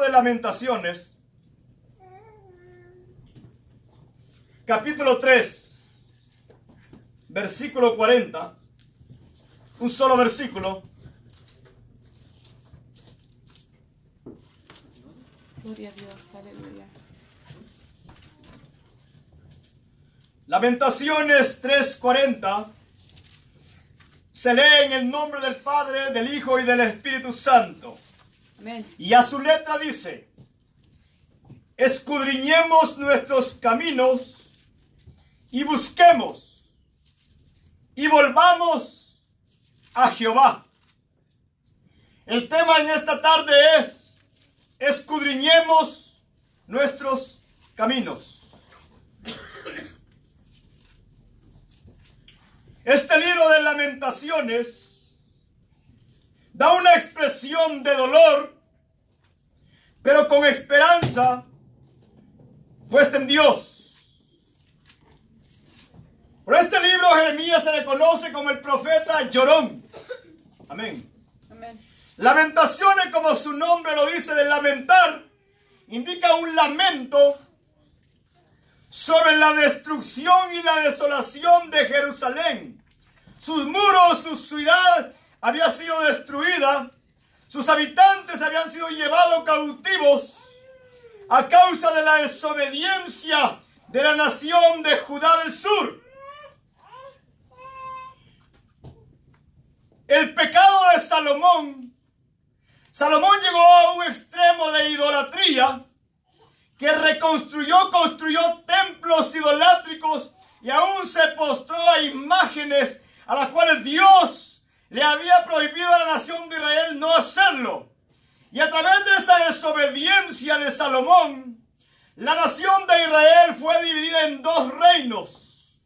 de Lamentaciones, capítulo 3, versículo 40, un solo versículo. Gloria a Dios, aleluya. Lamentaciones 3:40 se lee en el nombre del Padre, del Hijo y del Espíritu Santo. Amén. Y a su letra dice: escudriñemos nuestros caminos y busquemos y volvamos a Jehová. El tema en esta tarde es: escudriñemos nuestros caminos. Este libro de Lamentaciones da una expresión de dolor, pero con esperanza puesta en Dios. Por este libro Jeremías se le conoce como el profeta llorón. Amén. Amén. Lamentaciones, como su nombre lo dice, de lamentar, indica un lamento sobre la destrucción y la desolación de Jerusalén. Sus muros, su ciudad había sido destruida, sus habitantes habían sido llevados cautivos a causa de la desobediencia de la nación de Judá del sur. El pecado de Salomón llegó a un extremo de idolatría, que construyó templos idolátricos y aún se postró a imágenes a las cuales Dios le había prohibido a la nación de Israel no hacerlo. Y a través de esa desobediencia de Salomón, la nación de Israel fue dividida en dos reinos: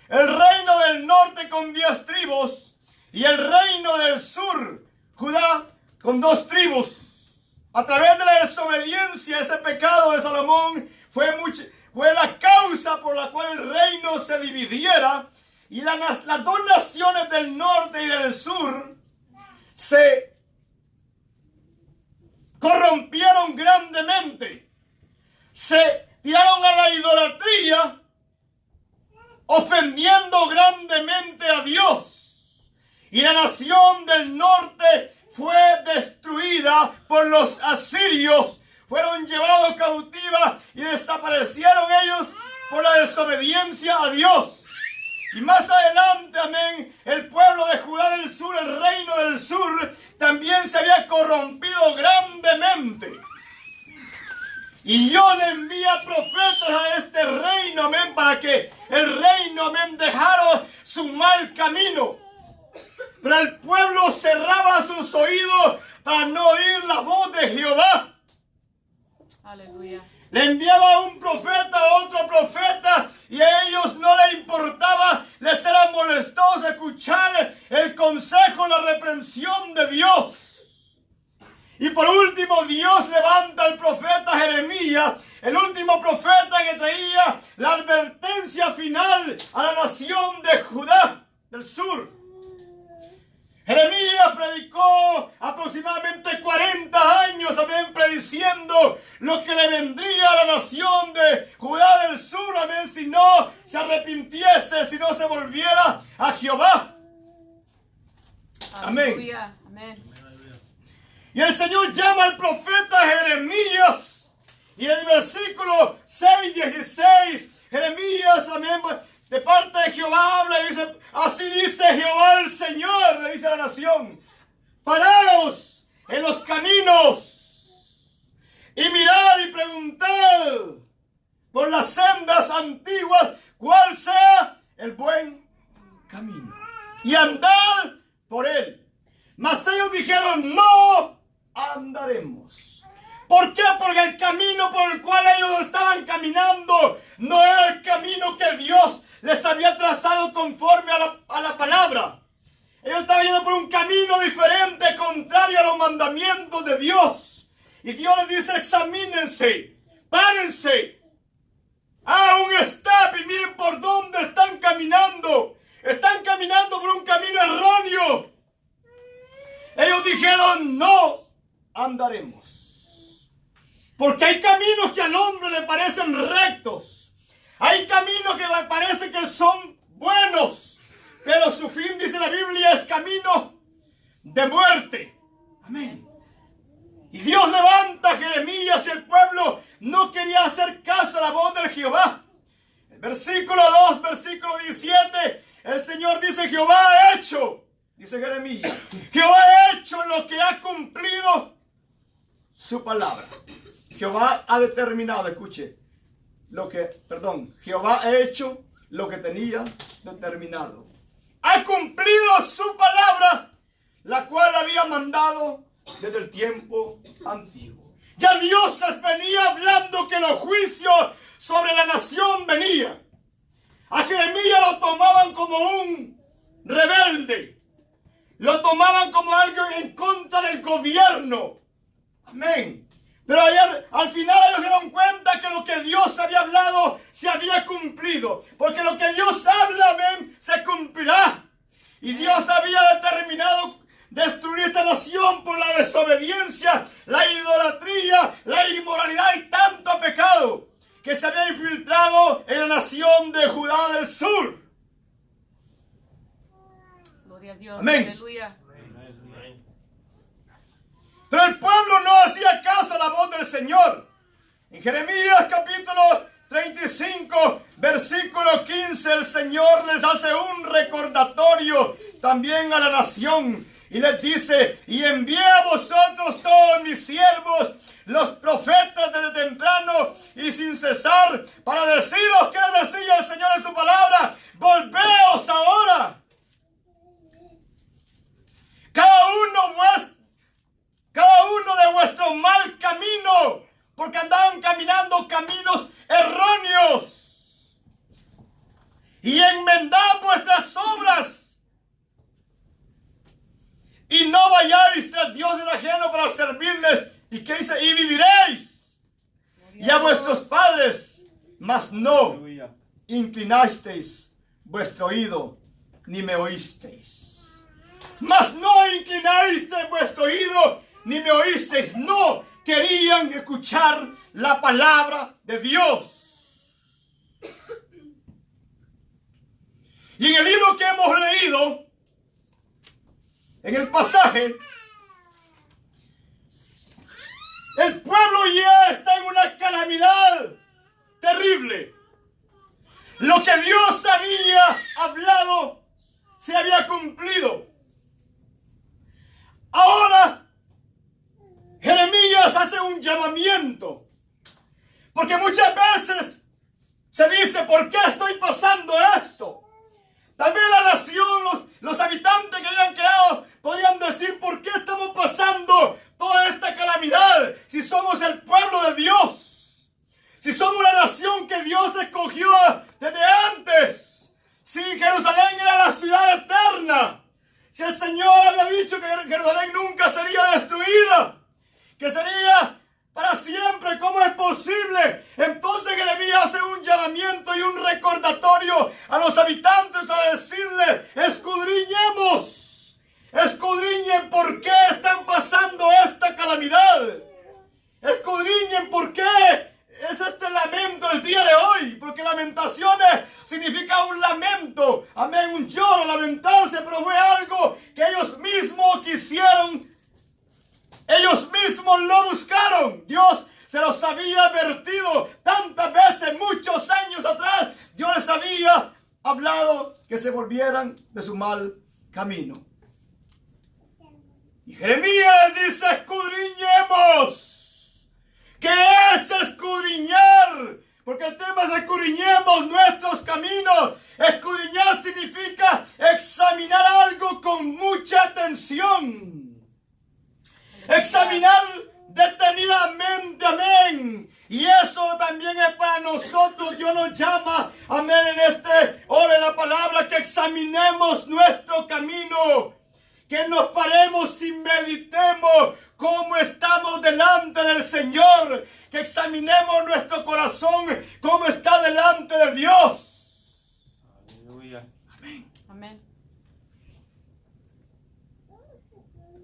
el reino del norte con 10 tribus y el reino del sur, Judá, con 2 tribus. A través de la desobediencia, ese pecado de Salomón fue la causa por la cual el reino se dividiera, y las dos naciones del norte y del sur se corrompieron grandemente, se tiraron a la idolatría, ofendiendo grandemente a Dios, y la nación del norte fue destruida por los asirios. Fueron llevados cautivas y desaparecieron ellos por la desobediencia a Dios. Y más adelante, amén, el pueblo de Judá del sur, el reino del sur, también se había corrompido grandemente. Y Dios le envía profetas a este reino, amén, para que el reino, amén, dejara su mal camino. Pero el pueblo cerraba sus oídos para no oír la voz de Jehová. Aleluya. Le enviaba un profeta a otro profeta y a ellos no les importaba, les era molestoso escuchar el consejo, la reprensión de Dios. Y por último, Dios levanta al profeta Jeremías, el último profeta que traía la advertencia final a la nación de Judá del sur. Jeremías predicó aproximadamente 40 años, amén, prediciendo lo que le vendría a la nación de Judá del sur, amén, si no se arrepintiese, si no se volviera a Jehová. Amén. Aleluya. Amén. Y el Señor llama al profeta Jeremías, y en el versículo 6:16, Jeremías, amén, de parte de Jehová habla y dice: así dice Jehová el Señor, le dice a la nación: paraos en los caminos y mirad y preguntad por las sendas antiguas cuál sea el buen camino, y andad por él. Mas ellos dijeron: no andaremos. ¿Por qué? Porque el camino por el cual ellos estaban caminando no era el camino que Dios les había trazado conforme a la palabra. Ellos estaban yendo por un camino diferente, contrario a los mandamientos de Dios. Y Dios les dice: examínense, párense, hagan un stop y miren por dónde están caminando. Están caminando por un camino erróneo. Ellos dijeron: no andaremos. Porque hay caminos que al hombre le parecen rectos. Hay caminos que parece que son buenos. Pero su fin, dice la Biblia, es camino de muerte. Amén. Y Dios levanta a Jeremías y el pueblo no quería hacer caso a la voz de Jehová. El versículo 2, versículo 17, el Señor dice: Jehová ha hecho, dice Jeremías, Jehová ha hecho lo que ha cumplido su palabra. Jehová ha determinado, escuche, Jehová ha hecho lo que tenía determinado. Ha cumplido su palabra, la cual había mandado desde el tiempo antiguo. Ya Dios les venía hablando que los juicios sobre la nación venían. A Jeremías lo tomaban como un rebelde. Lo tomaban como algo en contra del gobierno. Amén. Pero ayer, al final ellos se dieron cuenta que lo que Dios había hablado se había cumplido. Porque lo que Dios habla, amén, se cumplirá. Y Dios había determinado destruir esta nación por la desobediencia, la idolatría, la inmoralidad y tanto pecado que se había infiltrado en la nación de Judá del sur. Gloria a Dios. Amén. Aleluya. Pero el pueblo no hacía caso a la voz del Señor. En Jeremías capítulo 35, versículo 15, el Señor les hace un recordatorio también a la nación. Y les dice: y envié a vosotros todos mis siervos, los profetas desde temprano y sin cesar, para deciros que decía el Señor en su palabra: volveos ahora. Cada uno de vuestro mal camino, porque andaban caminando caminos erróneos, y enmendad vuestras obras. Y no vayáis tras dioses ajenos para servirles. ¿Y qué dice? Y viviréis. Y a vuestros padres, mas no inclinasteis vuestro oído, ni me oísteis. Mas no inclinasteis vuestro oído, ni me oísteis. No querían escuchar la palabra de Dios. Y en el libro que hemos leído, en el pasaje, el pueblo ya está en una calamidad terrible. Lo que Dios había hablado se había cumplido. Ahora, Jeremías hace un llamamiento. Porque muchas veces se dice: ¿por qué estoy pasando esto? Tal vez la nación, los habitantes que habían quedado, podrían decir: ¿por qué estamos pasando toda esta calamidad si somos el pueblo de Dios? Si somos la nación que Dios escogió desde antes. Si Jerusalén era la ciudad eterna. Si el Señor había dicho que Jerusalén nunca sería destruida, que sería para siempre, ¿cómo es posible? Entonces Jeremías hace un llamamiento y un recordatorio a los habitantes a decirle: escudriñemos, escudriñen por qué están pasando esta calamidad, escudriñen por qué es este lamento el día de hoy, porque lamentaciones significa un lamento, amén, un lloro, lamentarse, pero fue algo que ellos mismos quisieron. Ellos mismos lo buscaron. Dios se los había advertido tantas veces, muchos años atrás. Dios les había hablado que se volvieran de su mal camino. Y Jeremías dice: escudriñemos. ¿Qué es escudriñar? Porque el tema es: escudriñemos nuestros caminos. Escudriñar significa examinar algo con mucha atención. Examinar detenidamente, amén. Y eso también es para nosotros. Dios nos llama, amén, en este hora en la palabra, que examinemos nuestro camino, que nos paremos y meditemos cómo estamos delante del Señor, que examinemos nuestro corazón, cómo está delante de Dios. Aleluya. Amén. Amén.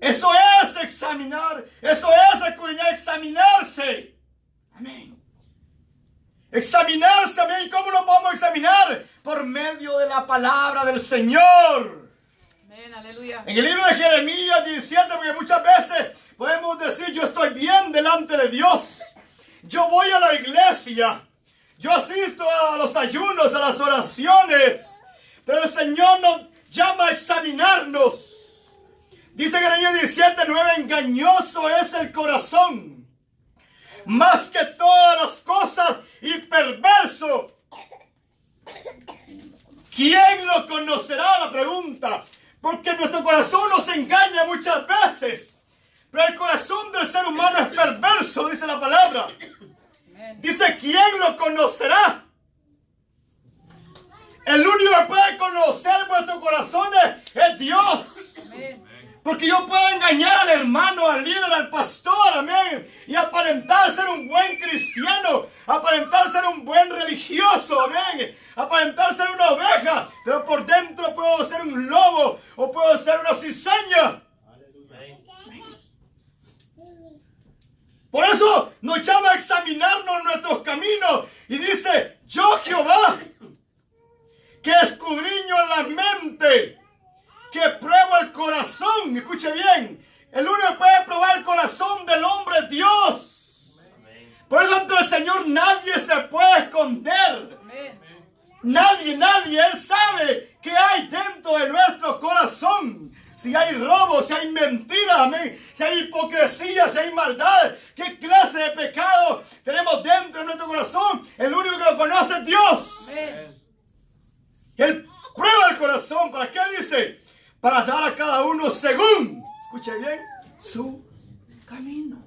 Eso es examinar, eso es escudriñar, examinarse. Examinarse, amén. ¿Cómo nos vamos a examinar? Por medio de la palabra del Señor. Amén, aleluya. En el libro de Jeremías 17, porque muchas veces podemos decir, yo estoy bien delante de Dios. Yo voy a la iglesia. Yo asisto a los ayunos, a las oraciones. Pero el Señor nos llama a examinarnos. Dice Jeremías 17:9, engañoso es el corazón, más que todas las cosas, y perverso. ¿Quién lo conocerá? La pregunta. Porque nuestro corazón nos engaña muchas veces. Pero el corazón del ser humano es perverso, dice la palabra. Dice, ¿quién lo conocerá? El único que puede conocer vuestros corazones es Dios. Amén. Porque yo puedo engañar al hermano, al líder, al pastor, amén, y aparentar ser un buen cristiano, aparentar ser un buen religioso, amén, aparentar ser una oveja, pero por dentro puedo ser un lobo o puedo ser una cizaña. Por eso nos llama a examinarnos nuestros caminos y dice, yo Jehová, que escudriño la mente, que pruebo el corazón. Escuche bien, el único que puede probar el corazón del hombre es Dios. Por eso ante el Señor nadie se puede esconder. Nadie, Él sabe qué hay dentro de nuestro corazón. Si hay robo, si hay mentira, amén, si hay hipocresía, si hay maldad, qué clase de pecado tenemos dentro de nuestro corazón. El único que lo conoce es Dios. Amén. Él prueba el corazón. ¿Para qué dice? Para dar a cada uno según, escuche bien, su camino.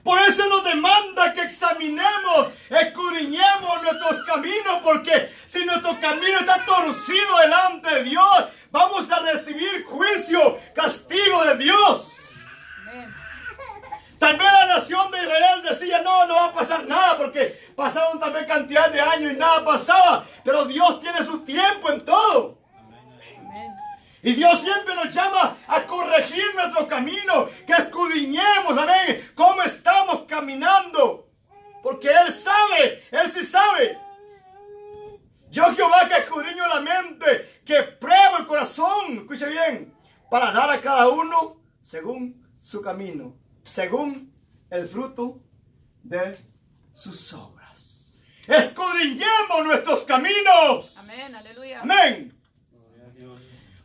Por eso nos demanda que examinemos, escudriñemos nuestros caminos, porque si nuestro camino está torcido delante de Dios, vamos a recibir juicio, castigo de Dios. Amén. Tal vez la nación de Israel decía, no va a pasar nada, porque pasaron tal vez cantidad de años y nada pasaba, pero Dios tiene su tiempo en todo. Amén. Y Dios siempre nos llama a corregir nuestro camino, que escudriñemos, amén, cómo estamos caminando. Porque Él sabe, Él sí sabe. Yo Jehová que escudriño la mente, que pruebo el corazón, escuche bien, para dar a cada uno según su camino, según el fruto de sus obras. Escudriñemos nuestros caminos. Amén, aleluya. Amén.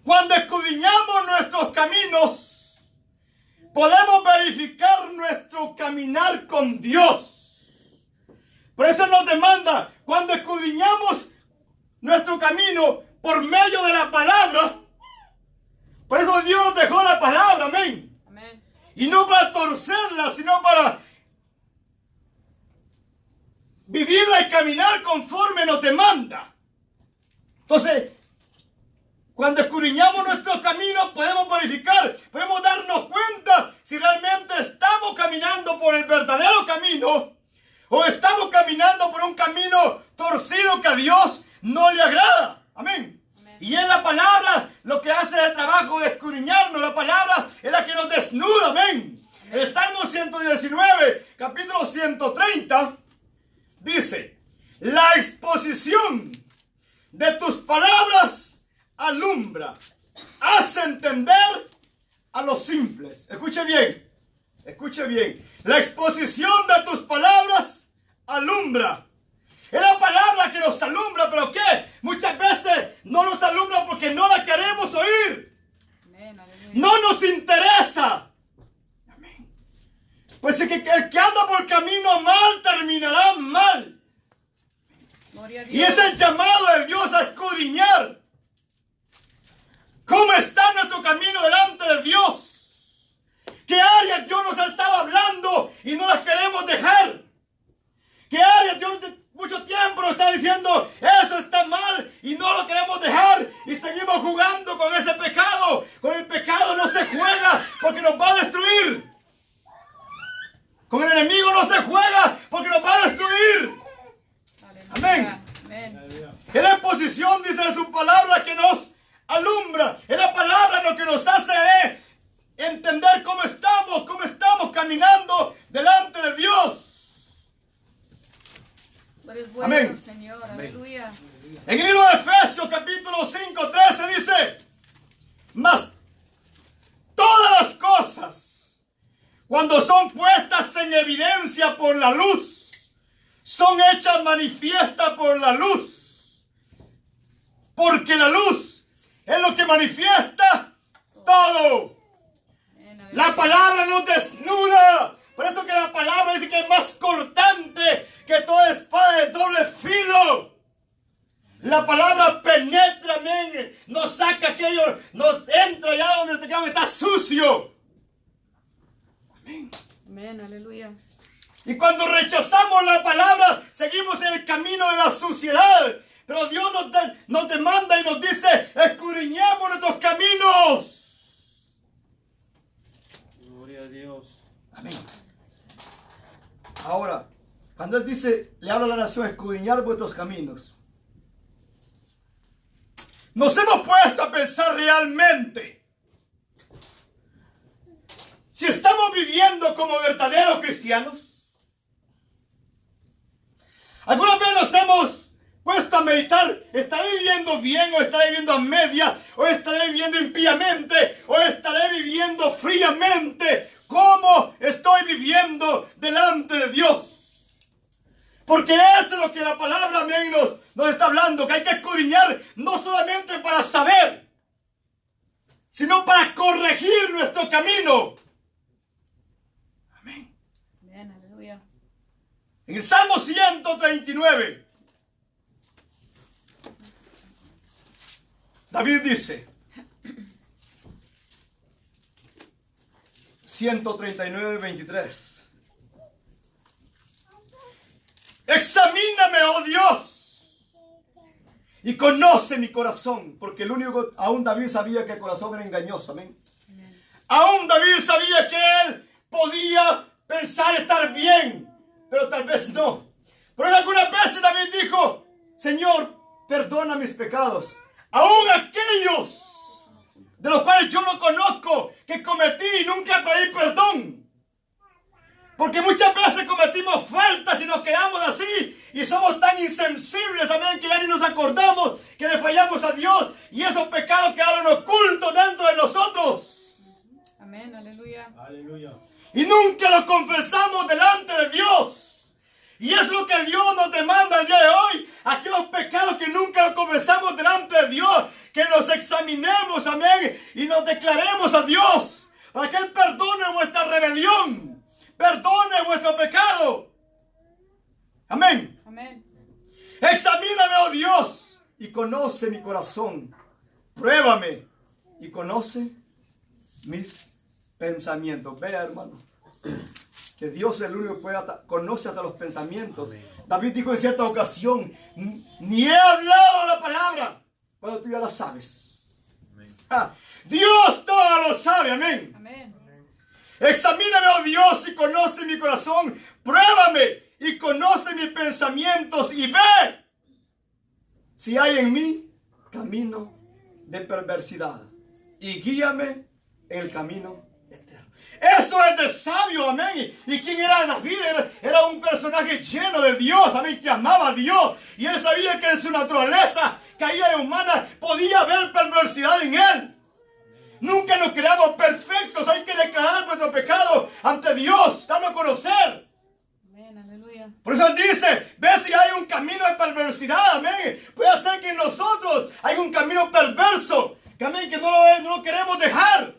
Cuando escudriñamos nuestros caminos, podemos verificar nuestro caminar con Dios. Por eso nos demanda, cuando escudriñamos nuestro camino por medio de la palabra, por eso Dios nos dejó la palabra, amén. Amén. Y no para torcerla, sino para vivirla y caminar conforme nos demanda. Entonces, cuando escudriñamos nuestros caminos, podemos verificar, podemos darnos cuenta si realmente estamos caminando por el verdadero camino o estamos caminando por un camino torcido que a Dios no le agrada. Amén. Amén. Y es la palabra lo que hace el trabajo de escudriñarnos. La palabra es la que nos desnuda. Amén. El Salmo 119, capítulo 130, dice, la exposición de tus palabras alumbra, hace entender a los simples. Escuche bien, escuche bien. La exposición de tus palabras alumbra. Es la palabra que nos alumbra, pero ¿qué? Muchas veces no nos alumbra porque no la queremos oír. Amén, aleluya. No nos interesa. Amén. Pues el que anda por camino mal terminará mal. Gloria a Dios. Y es el llamado de Dios a escudriñar. ¿Cómo está nuestro camino delante de Dios? ¿Qué áreas Dios nos ha estado hablando y no las queremos dejar? ¿Qué áreas Dios mucho tiempo nos está diciendo eso está mal y no lo queremos dejar y seguimos jugando con ese pecado? Con el pecado no se juega porque nos va a destruir. Con el enemigo no se juega porque nos va a destruir. Aleluya. Amén. Amén. Es la exposición, dice en su palabra, que nos alumbra. Es la palabra lo que nos hace entender cómo estamos caminando delante de Dios. eres bueno, Amén. Señor. Aleluya. En el libro de Efesios capítulo 5, 13 dice: mas todas las cosas, cuando son puestas en evidencia por la luz, son hechas manifiestas por la luz. Porque la luz es lo que manifiesta todo. La palabra nos desnuda. Por eso que la palabra dice que es más cortante que toda espada de doble filo. La palabra penetra, amén. Nos saca aquello, nos entra allá donde está sucio. Amén. Amén, aleluya. Y cuando rechazamos la palabra, seguimos en el camino de la suciedad. Pero Dios nos demanda y nos dice: escudriñemos nuestros caminos. Gloria a Dios. Amén. Ahora, cuando Él dice, le habla a la nación: escudriñar vuestros caminos. Nos hemos puesto a pensar realmente si estamos viviendo como verdaderos cristianos. ¿Alguna vez nos hemos puesto a meditar? ¿Estaré viviendo bien o estaré viviendo a media? ¿O estaré viviendo impíamente? ¿O estaré viviendo fríamente? ¿Cómo estoy viviendo delante de Dios? Porque eso es lo que la palabra, amén, nos está hablando, que hay que escudriñar no solamente para saber, sino para corregir nuestro camino. Amén. Amén, aleluya. En el Salmo 139, David dice, 139, 23. Examíname, oh Dios, y conoce mi corazón, porque el único, aún David sabía que el corazón era engañoso, amén. Aún David sabía que él podía pensar estar bien, pero tal vez no. Pero algunas veces David dijo: Señor, perdona mis pecados, aún aquellos de los cuales yo no conozco, que cometí y nunca pedí perdón. Porque muchas veces cometimos faltas y nos quedamos así y somos tan insensibles también que ya ni nos acordamos que le fallamos a Dios, y esos pecados quedaron ocultos dentro de nosotros. Amén, aleluya. Aleluya. Y nunca los confesamos delante de Dios. Y eso es lo que Dios nos demanda el día de hoy. Aquellos pecados que nunca los confesamos delante de Dios, que nos examinemos, amén, y nos declaremos a Dios para que Él perdone vuestra rebelión, perdone vuestro pecado. Amén. Amén. Examíname, oh Dios, y conoce mi corazón. Pruébame y conoce mis pensamientos. Vea, hermano, que Dios es el único que conoce hasta los pensamientos. Amén. David dijo en cierta ocasión: ni he hablado la palabra cuando tú ya la sabes. Dios todo lo sabe. Amén. Amén. Examíname, oh Dios, y conoce mi corazón. Pruébame y conoce mis pensamientos, y ve si hay en mí camino de perversidad, y guíame en el camino eterno. Eso es de sabio, amén. ¿Y quién era David? Era un personaje lleno de Dios, amén, que amaba a Dios, y él sabía que en su naturaleza caída y humana podía haber perversidad en él. Nunca nos creamos perfectos. Hay que declarar nuestro pecado ante Dios, dando a conocer. Amén, aleluya. Por eso Él dice: ve si hay un camino de perversidad, amén. Puede ser que en nosotros hay un camino perverso, que, amén, que no lo queremos dejar.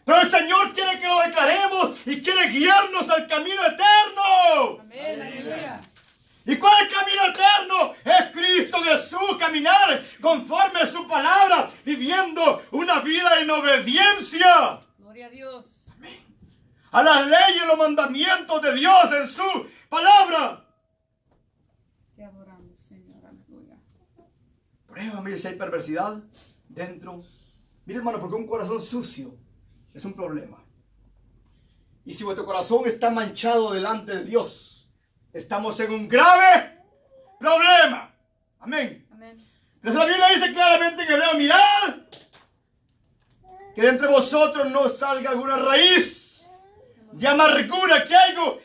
Pero el Señor quiere que lo declaremos y quiere guiarnos al camino eterno. Amén, aleluya. ¿Y cuál es el camino eterno? Es Cristo Jesús, caminar conforme a su palabra, viviendo una vida en obediencia. Gloria a Dios. A las leyes y los mandamientos de Dios en su palabra. Te adoramos, Señor, aleluya. Pruébame si hay perversidad dentro. Mire, hermano, porque un corazón sucio es un problema. Y si vuestro corazón está manchado delante de Dios, estamos en un grave problema. Amén. Amén. Entonces la Biblia dice claramente en Hebreo: mirad que de entre vosotros no salga alguna raíz de amargura, que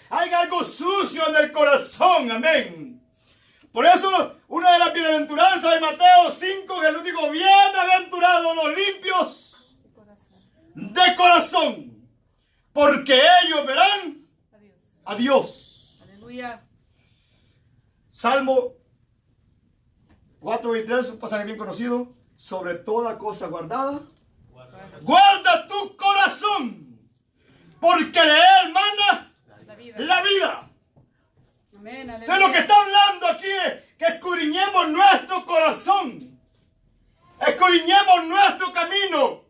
hay algo sucio en el corazón. Amén. Por eso, una de las bienaventuranzas de Mateo 5, Jesús dijo, bienaventurados los limpios de corazón, porque ellos verán a Dios. Aleluya. Salmo 4:23, un pasaje bien conocido. Sobre toda cosa guardada, guarda tu corazón, porque de él mana la vida. Amén. Aleluya. Entonces lo que está hablando aquí es que escudriñemos nuestro corazón, escudriñemos nuestro camino.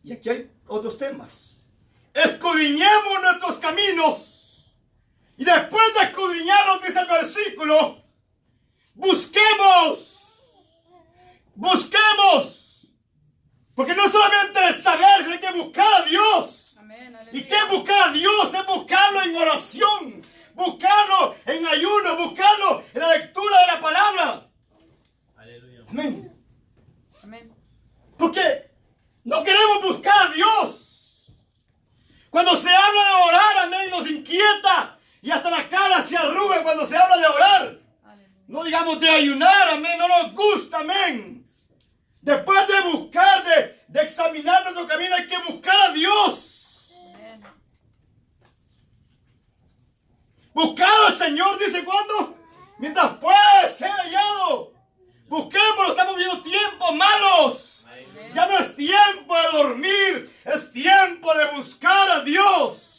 Y aquí hay otros temas. Escudriñemos nuestros caminos. Y después de escudriñarlos, dice el versículo, busquemos. Porque no solamente es saber, hay que buscar a Dios. Amén. ¿Y qué es buscar a Dios? Es buscarlo en oración, buscarlo en ayuno, buscarlo en la lectura de la palabra. Aleluya. Amén. Amén. Porque no queremos buscar a Dios. Cuando se habla de orar, amén, nos inquieta. Y hasta la cara se arruga cuando se habla de orar. Aleluya. No digamos de ayunar, amén, no nos gusta, amén. Después de buscar, de examinar nuestro camino, hay que buscar a Dios. Amén. Buscar al Señor, dice, ¿cuándo? Mientras puede ser hallado. Busquémoslo, estamos viendo tiempos malos. Amén. Ya no es tiempo de dormir, es tiempo de buscar a Dios.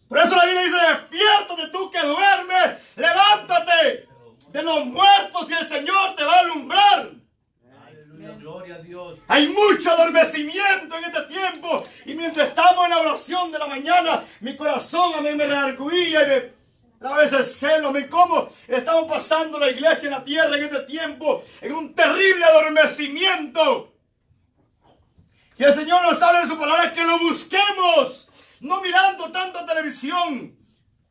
Por eso la Biblia dice, despiértate tú que duermes, levántate de los muertos y el Señor te va a alumbrar. Aleluya, gloria a Dios. Hay mucho adormecimiento en este tiempo y mientras estamos en la oración de la mañana, mi corazón a mí me redarguía y a veces celo, cómo estamos pasando la iglesia en la tierra en este tiempo, en un terrible adormecimiento. Y el Señor nos habla en su palabra que lo busquemos. No mirando tanta televisión,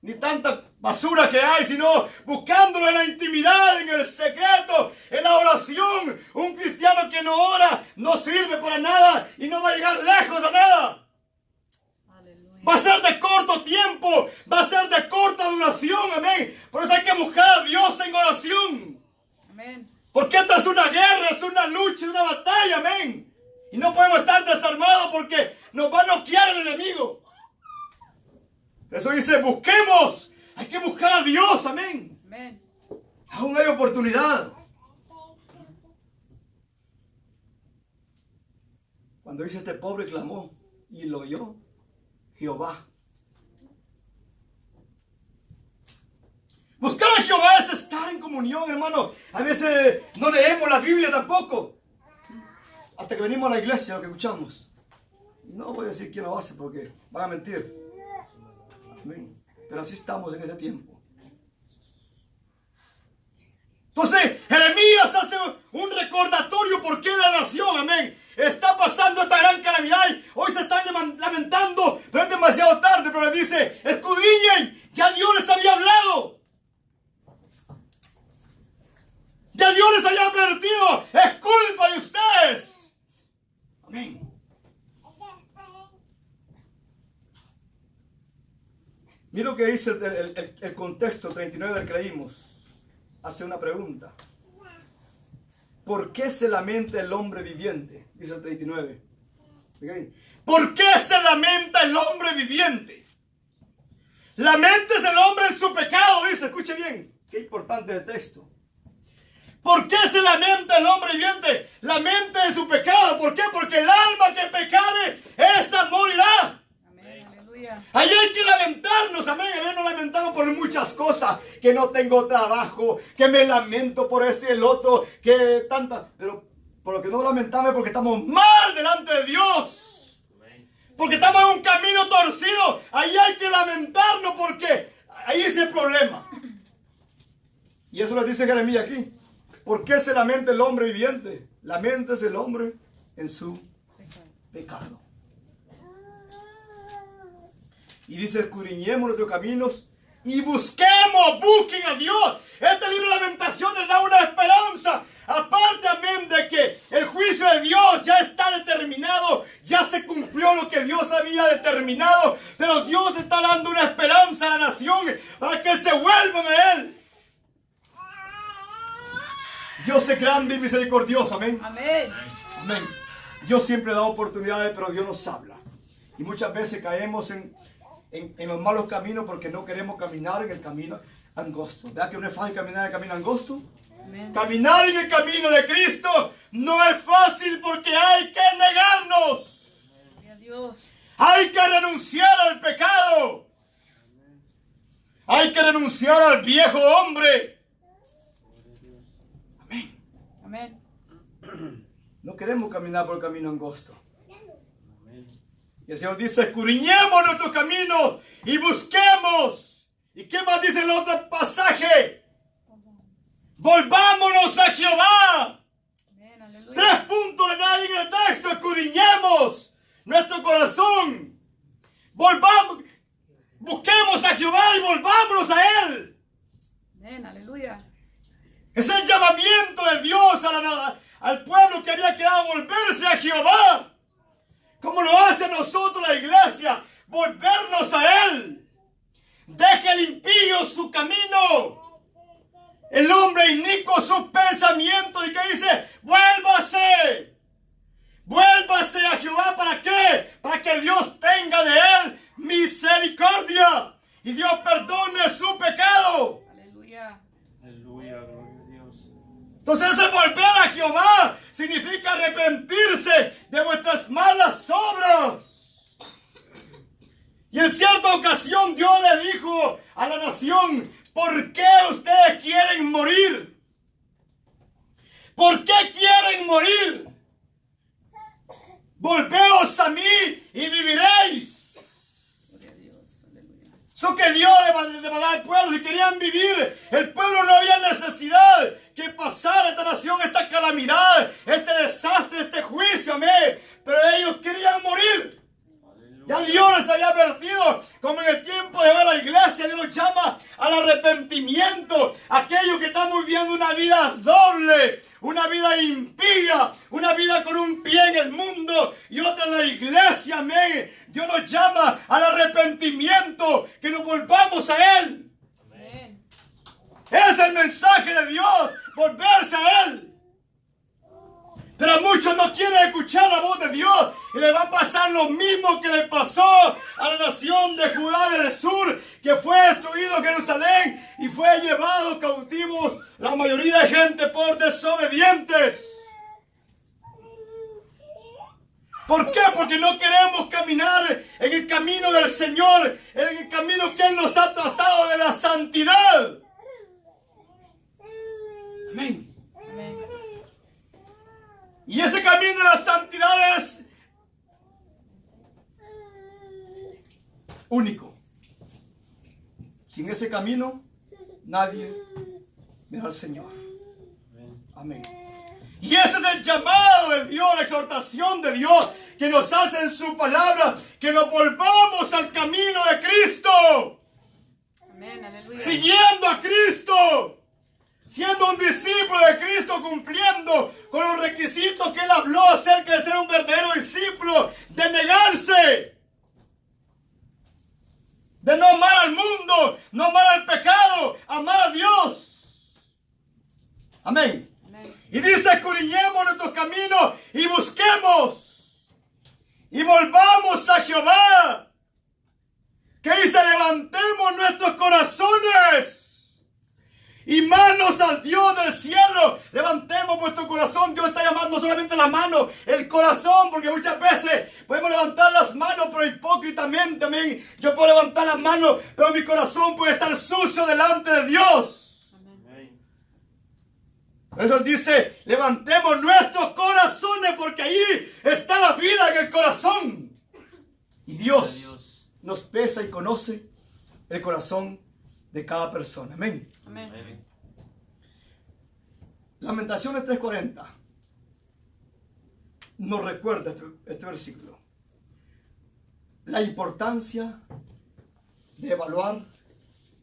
ni tanta basura que hay, sino buscándolo en la intimidad, en el secreto, en la oración. Un cristiano que no ora no sirve para nada y no va a llegar lejos a nada. Aleluya. Va a ser de corto tiempo, va a ser de corta duración, amén. Por eso hay que buscar a Dios en oración. Amén. Porque esta es una guerra, es una lucha, es una batalla, amén. Y no podemos estar desarmados porque nos va a noquear el enemigo. Eso dice, busquemos. Hay que buscar a Dios, amén. Amén. Aún hay oportunidad. Cuando dice este pobre clamó y lo oyó Jehová. Buscar a Jehová es estar en comunión, hermano. A veces no leemos la Biblia tampoco. Hasta que venimos a la iglesia, lo que escuchamos. No voy a decir quién lo hace porque van a mentir. Amén. Pero así estamos en ese tiempo. Entonces, Jeremías hace un recordatorio por qué la nación, amén, está pasando esta gran calamidad. Hoy se están lamentando, pero es demasiado tarde. Pero le dice, escudriñen, ya Dios les había hablado. Ya Dios les había advertido, es culpa de ustedes. Amén. Mira lo que dice el contexto 39 del que leímos. Hace una pregunta. ¿Por qué se lamenta el hombre viviente? Dice el 39. ¿Okay? ¿Por qué se lamenta el hombre viviente? Laméntese el hombre en su pecado, dice. Escuche bien. Qué importante el texto. ¿Por qué se lamenta el hombre viviente? Lamenta en su pecado. ¿Por qué? Porque el alma que pecare, esa morirá. Amén. Aleluya. Ahí hay que lamentarnos, amén. A ver, nos lamentamos por muchas cosas. Que no tengo trabajo, que me lamento por esto y el otro, que tanta. Pero por lo que no lamentamos es porque estamos mal delante de Dios. Porque estamos en un camino torcido. Ahí hay que lamentarnos porque ahí es el problema. Y eso lo dice Jeremías aquí. ¿Por qué se lamenta el hombre viviente? Laméntese el hombre en su pecado. Y dice, escudriñemos nuestros caminos y busquen a Dios. Este libro de Lamentaciones da una esperanza Aparte, amén, de que el juicio de Dios ya está determinado, ya se cumplió lo que Dios había determinado, pero Dios está dando una esperanza a la nación para que se vuelvan a Él. Dios es grande y misericordioso, amén. Amén. Amén. Dios siempre da oportunidades, pero Dios nos habla. Y muchas veces caemos en los malos caminos porque no queremos caminar en el camino angosto. ¿Verdad que no es fácil caminar en el camino angosto? Amén. Caminar en el camino de Cristo no es fácil porque hay que negarnos. Gloria a Dios. Hay que renunciar al pecado. Hay que renunciar al viejo hombre. Amén. Amén. No queremos caminar por el camino angosto. Y el Señor dice, escudriñemos nuestros caminos y busquemos. ¿Y qué más dice el otro pasaje? Volvámonos a Jehová. Amén. Aleluya. 3 puntos le da en el texto. Escudriñemos nuestro corazón. Volvamos, busquemos a Jehová y volvámonos a Él. Amén. Aleluya. Es el llamamiento de Dios al pueblo que había quedado volverse a Jehová. Como lo hace nosotros la iglesia, volvernos a Él. Deje el impío su camino, el hombre inicuo sus pensamientos. ¿Y qué dice? Vuélvase. Vuélvase a Jehová. ¿Para qué? Para que Dios tenga de él misericordia y Dios perdone su pecado. Aleluya. Aleluya, gloria a Dios. Entonces ese volver a Jehová significa arrepentirse de vuestras malas obras. Y en cierta ocasión Dios le dijo a la nación, ¿por qué ustedes quieren morir? ¿Por qué quieren morir? Volveos a mí y viviréis. Gloria a Dios. Aleluya. Eso que Dios le mandaba al pueblo. Si querían vivir, el pueblo no había necesidad que pasara esta nación, esta calamidad, este desastre, este juicio, amén. Pero ellos querían morir. Ya Dios les había advertido, como en el tiempo de ver la iglesia, Dios nos llama al arrepentimiento. Aquellos que están viviendo una vida doble, una vida impía, una vida con un pie en el mundo y otra en la iglesia, amén. Dios nos llama al arrepentimiento, que nos volvamos a Él. Amén. Ese es el mensaje de Dios, volverse a Él. Pero muchos no quieren escuchar la voz de Dios y le va a pasar lo mismo que le pasó a la nación de Judá del sur, que fue destruido Jerusalén y fue llevado cautivo la mayoría de gente por desobedientes. ¿Por qué? Porque no queremos caminar en el camino del Señor, en el camino que Él nos ha trazado de la santidad. Amén. Amén. Y ese camino de la santidad es único. Sin ese camino, nadie verá al Señor. Amén. Y ese es el llamado de Dios, la exhortación de Dios que nos hace en su palabra, que nos volvamos al camino de Cristo. Amén. Aleluya. Siguiendo a Cristo. Siendo un discípulo de Cristo, cumpliendo con los requisitos que Él habló acerca de ser un verdadero discípulo, de negarse, de no amar al mundo, no amar al pecado, amar a Dios. Amén. Amén. Y dice, escudriñemos nuestros caminos y busquemos y volvamos a Jehová. Que dice, levantemos nuestros corazones y manos al Dios del cielo. Levantemos vuestro corazón. Dios está llamando no solamente la mano, el corazón, porque muchas veces podemos levantar las manos, pero hipócritamente, amén. Yo puedo levantar las manos, pero mi corazón puede estar sucio delante de Dios. Amén. Por eso Él dice, levantemos nuestros corazones, porque ahí está la vida, en el corazón. Y Dios nos pesa y conoce el corazón de cada persona. Amén. Amén. Lamentaciones 3:40 nos recuerda este versículo. La importancia de evaluar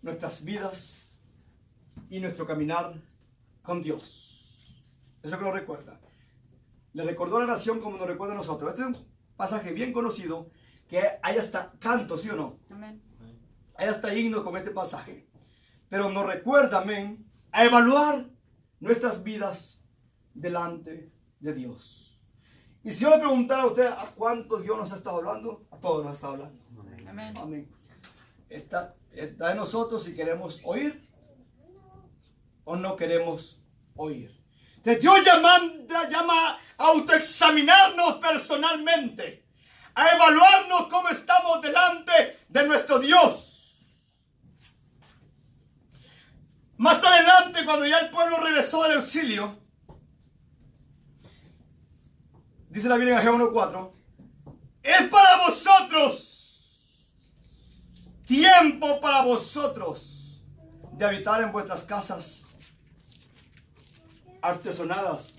nuestras vidas y nuestro caminar con Dios. Eso es lo que nos recuerda. Le recordó a la nación como nos recuerda a nosotros. Este es un pasaje bien conocido, que hay hasta canto, ¿sí o no? Amén. Hay hasta himno con este pasaje. Pero nos recuerda, amén, a evaluar nuestras vidas delante de Dios. Y si yo le preguntara a usted a cuántos Dios nos ha estado hablando, a todos nos ha estado hablando. Amén. Amén. Está en nosotros si queremos oír o no queremos oír. Entonces Dios llama a autoexaminarnos personalmente, a evaluarnos cómo estamos delante de nuestro Dios. Más adelante, cuando ya el pueblo regresó del exilio, dice la Biblia en Ageo 1:4, es para vosotros tiempo para vosotros de habitar en vuestras casas artesonadas,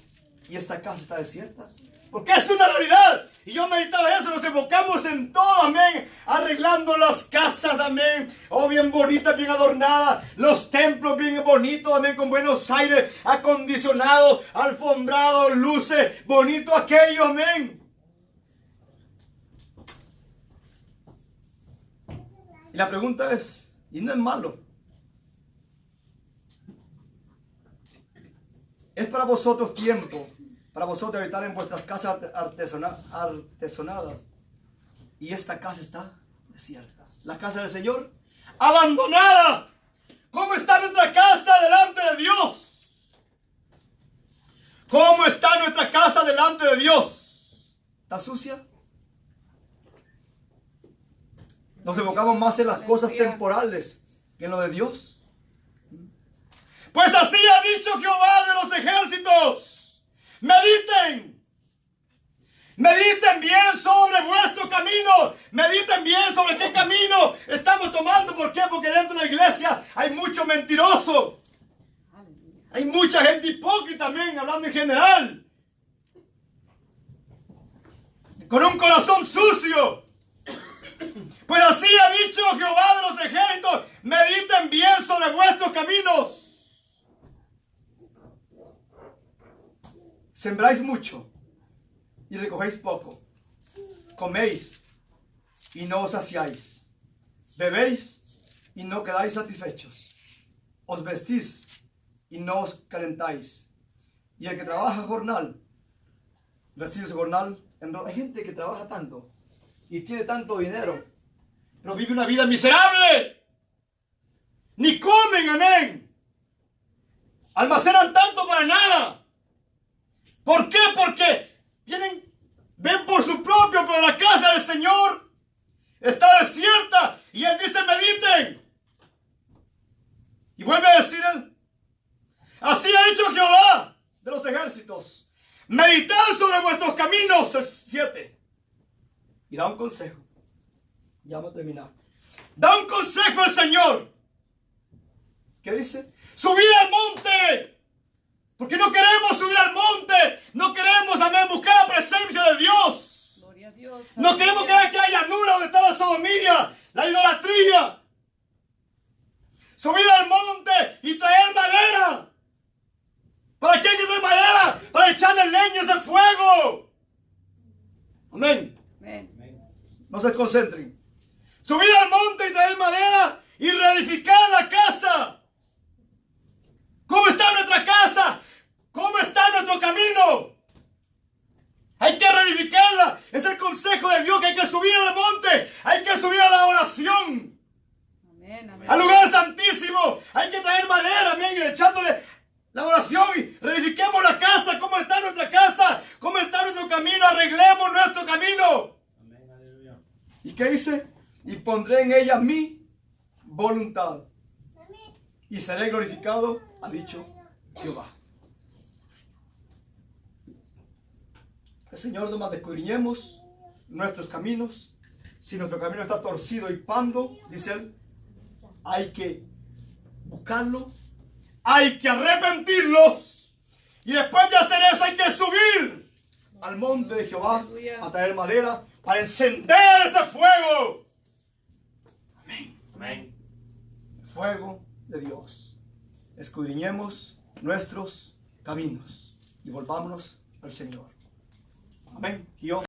y esta casa está desierta. Porque es una realidad. Y yo meditaba eso, nos enfocamos en todo, amén. Arreglando las casas, amén. Oh, bien bonitas, bien adornadas. Los templos bien bonitos, amén. Con buenos aires, acondicionados, alfombrados, luces, bonito aquello, amén. Y la pregunta es, y no es malo, es para vosotros tiempo, para vosotros habitar en vuestras casas artesonadas, y esta casa está desierta. La casa del Señor, abandonada. ¿Cómo está nuestra casa delante de Dios? ¿Cómo está nuestra casa delante de Dios? ¿Está sucia? Nos enfocamos más en las cosas temporales que en lo de Dios. Pues así ha dicho Jehová de los ejércitos. Mediten. Mediten bien sobre vuestro camino. Mediten bien sobre qué camino estamos tomando. ¿Por qué? Porque dentro de la iglesia hay mucho mentiroso. Hay mucha gente hipócrita también, hablando en general. Con un corazón sucio. Pues así ha dicho Jehová de los ejércitos, mediten bien sobre vuestros caminos. Sembráis mucho y recogéis poco. Coméis y no os saciáis. Bebéis y no quedáis satisfechos. Os vestís y no os calentáis. Y el que trabaja jornal, recibe su jornal. Hay gente que trabaja tanto y tiene tanto dinero, pero vive una vida miserable. Ni comen, amén. Almacenan tanto para nada. ¿Por qué? Porque ven por su propio, pero la casa del Señor está desierta. Y Él dice, mediten. Y vuelve a decir Él, así ha dicho Jehová de los ejércitos, meditad sobre vuestros caminos. 7. Y da un consejo. Ya vamos a terminar. Da un consejo al Señor. ¿Qué dice? Subid al monte. Porque no queremos subir al monte. No queremos, amén, buscar la presencia de Dios. Gloria a Dios. No queremos que haya llanura donde está la sodomía, la idolatría. Subid al monte y traer madera. ¿Para qué hay que traer madera? Para echarle leña a ese fuego. Amén. Amén. No se concentren. Subid al monte y traer madera y reedificar la casa. ¿Cómo está nuestra casa? ¿Cómo está nuestro camino? Hay que reedificarla. Es el consejo de Dios, que hay que subir al monte. Hay que subir a la oración. Amén, amén. Al lugar santísimo. Hay que traer madera, amén, y echándole la oración. Y reedifiquemos la casa. ¿Cómo está nuestra casa? ¿Cómo está nuestro camino? Arreglemos nuestro camino. Amén, aleluya. ¿Y qué dice? Y pondré en ella mi voluntad. Y seré glorificado, ha dicho Jehová. El Señor nomás descubriñemos nuestros caminos. Si nuestro camino está torcido y pando, dice Él, hay que buscarlo, hay que arrepentirlos. Y después de hacer eso hay que subir al monte de Jehová a traer madera para encender ese fuego. Amén. Amén. Fuego de Dios. Escudriñemos nuestros caminos. y volvámonos al Señor. Amén. Dios.